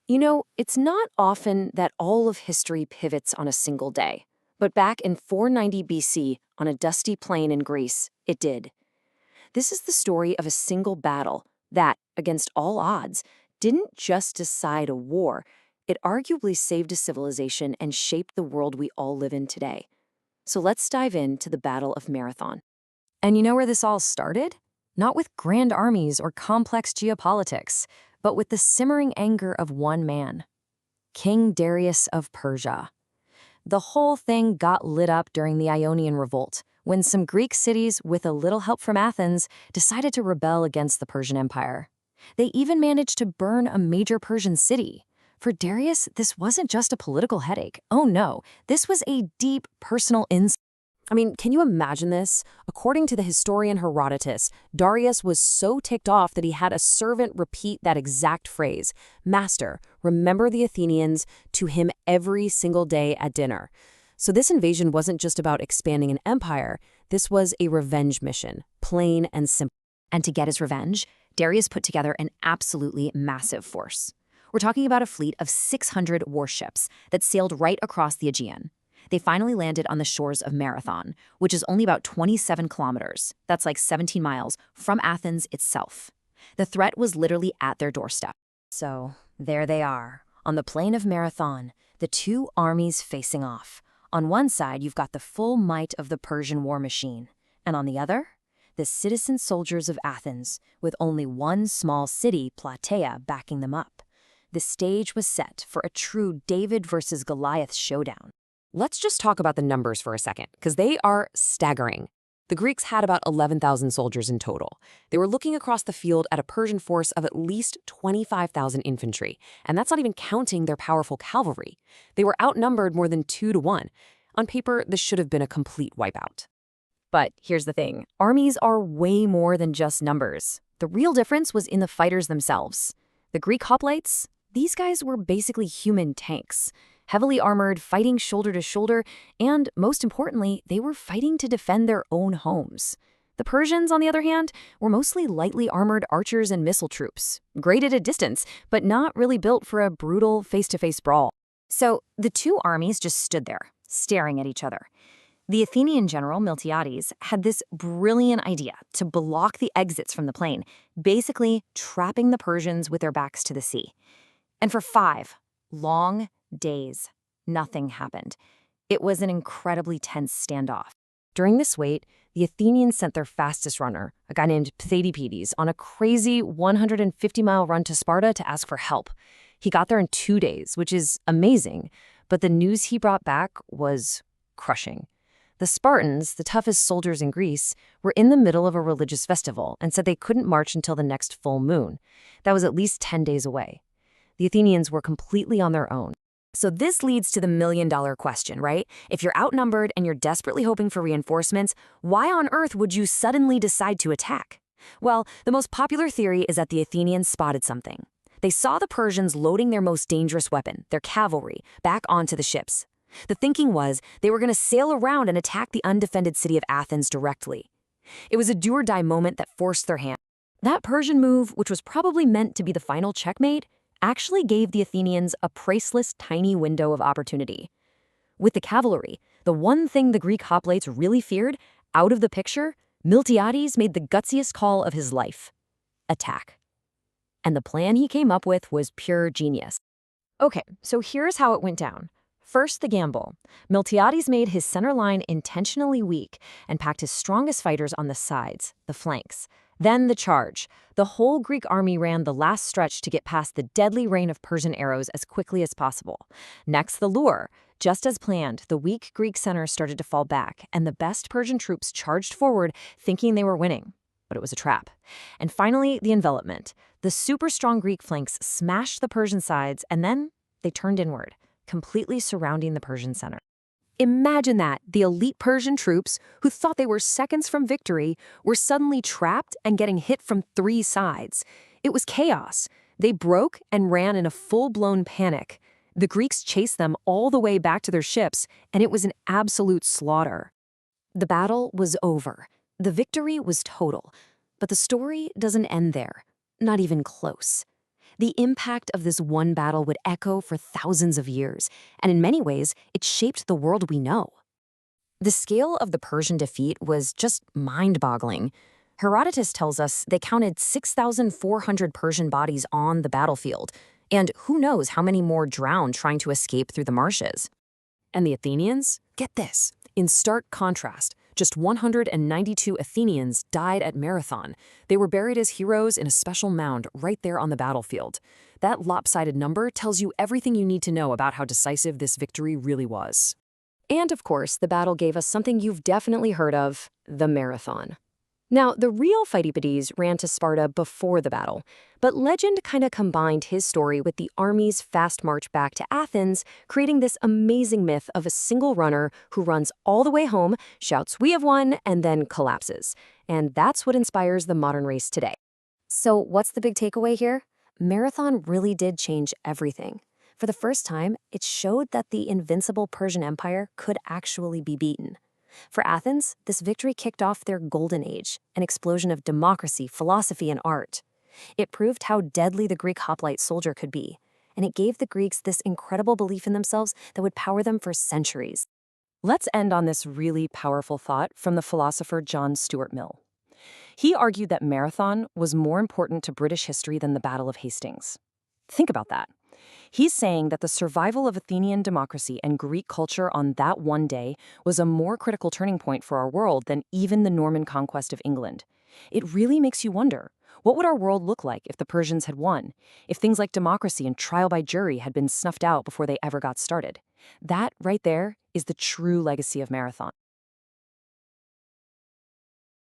You know, it's not often that all of history pivots on a single day. But back in 490 BC, on a dusty plain in Greece, it did. This is the story of a single battle that, against all odds, didn't just decide a war. It arguably saved a civilization and shaped the world we all live in today. So let's dive into the Battle of Marathon. And you know where this all started? Not with grand armies or complex geopolitics, but with the simmering anger of one man, King Darius of Persia. The whole thing got lit up during the Ionian Revolt, when some Greek cities, with a little help from Athens, decided to rebel against the Persian Empire. They even managed to burn a major Persian city. For Darius, this wasn't just a political headache. Oh no, this was a deep personal insult. I mean, can you imagine this? According to the historian Herodotus, Darius was so ticked off that he had a servant repeat that exact phrase, "Master, remember the Athenians," to him every single day at dinner. So this invasion wasn't just about expanding an empire, this was a revenge mission, plain and simple. And to get his revenge, Darius put together an absolutely massive force. We're talking about a fleet of 600 warships that sailed right across the Aegean. They finally landed on the shores of Marathon, which is only about 27 kilometers, that's like 17 miles, from Athens itself. The threat was literally at their doorstep. So, there they are, on the plain of Marathon, the two armies facing off. On one side, you've got the full might of the Persian war machine, and on the other, the citizen soldiers of Athens, with only one small city, Plataea, backing them up. The stage was set for a true David versus Goliath showdown. Let's just talk about the numbers for a second, because they are staggering. The Greeks had about 11,000 soldiers in total. They were looking across the field at a Persian force of at least 25,000 infantry, and that's not even counting their powerful cavalry. They were outnumbered more than 2 to 1. On paper, this should have been a complete wipeout. But here's the thing, armies are way more than just numbers. The real difference was in the fighters themselves. The Greek hoplites, these guys were basically human tanks. Heavily armored, fighting shoulder to shoulder, and most importantly, they were fighting to defend their own homes. The Persians, on the other hand, were mostly lightly armored archers and missile troops, great at a distance, but not really built for a brutal face-to-face brawl. So the two armies just stood there, staring at each other. The Athenian general, Miltiades, had this brilliant idea to block the exits from the plain, basically trapping the Persians with their backs to the sea. And for 5 long days, nothing happened. It was an incredibly tense standoff. During this wait, the Athenians sent their fastest runner, a guy named Thucydides, on a crazy 150-mile run to Sparta to ask for help. He got there in 2 days, which is amazing, but the news he brought back was crushing. The Spartans, the toughest soldiers in Greece, were in the middle of a religious festival and said they couldn't march until the next full moon. That was at least 10 days away. The Athenians were completely on their own. So this leads to the million-dollar question, right? If you're outnumbered and you're desperately hoping for reinforcements, why on earth would you suddenly decide to attack? Well, the most popular theory is that the Athenians spotted something. They saw the Persians loading their most dangerous weapon, their cavalry, back onto the ships. The thinking was they were going to sail around and attack the undefended city of Athens directly. It was a do-or-die moment that forced their hand. That Persian move, which was probably meant to be the final checkmate, actually gave the Athenians a priceless tiny window of opportunity. With the cavalry, the one thing the Greek hoplites really feared, out of the picture, Miltiades made the gutsiest call of his life: attack. And the plan he came up with was pure genius. Okay, so here's how it went down. First, the gamble. Miltiades made his center line intentionally weak and packed his strongest fighters on the sides, the flanks. Then the charge. The whole Greek army ran the last stretch to get past the deadly rain of Persian arrows as quickly as possible. Next, the lure. Just as planned, the weak Greek center started to fall back, and the best Persian troops charged forward, thinking they were winning. But it was a trap. And finally, the envelopment. The super strong Greek flanks smashed the Persian sides, and then they turned inward, completely surrounding the Persian center. Imagine that, the elite Persian troops, who thought they were seconds from victory, were suddenly trapped and getting hit from 3 sides. It was chaos. They broke and ran in a full-blown panic. The Greeks chased them all the way back to their ships, and it was an absolute slaughter. The battle was over. The victory was total. But the story doesn't end there. Not even close. The impact of this one battle would echo for thousands of years, and in many ways, it shaped the world we know. The scale of the Persian defeat was just mind-boggling. Herodotus tells us they counted 6,400 Persian bodies on the battlefield, and who knows how many more drowned trying to escape through the marshes. And the Athenians? Get this. In stark contrast, just 192 Athenians died at Marathon. They were buried as heroes in a special mound right there on the battlefield. That lopsided number tells you everything you need to know about how decisive this victory really was. And of course, the battle gave us something you've definitely heard of, the Marathon. Now, the real Pheidippides ran to Sparta before the battle, but legend kind of combined his story with the army's fast march back to Athens, creating this amazing myth of a single runner who runs all the way home, shouts, "We have won," and then collapses. And that's what inspires the modern race today. So what's the big takeaway here? Marathon really did change everything. For the first time, it showed that the invincible Persian Empire could actually be beaten. For Athens, this victory kicked off their golden age, an explosion of democracy, philosophy, and art. It proved how deadly the Greek hoplite soldier could be, and it gave the Greeks this incredible belief in themselves that would power them for centuries. Let's end on this really powerful thought from the philosopher John Stuart Mill. He argued that Marathon was more important to British history than the Battle of Hastings. Think about that. He's saying that the survival of Athenian democracy and Greek culture on that one day was a more critical turning point for our world than even the Norman conquest of England. It really makes you wonder, what would our world look like if the Persians had won? If things like democracy and trial by jury had been snuffed out before they ever got started? That right there is the true legacy of Marathon.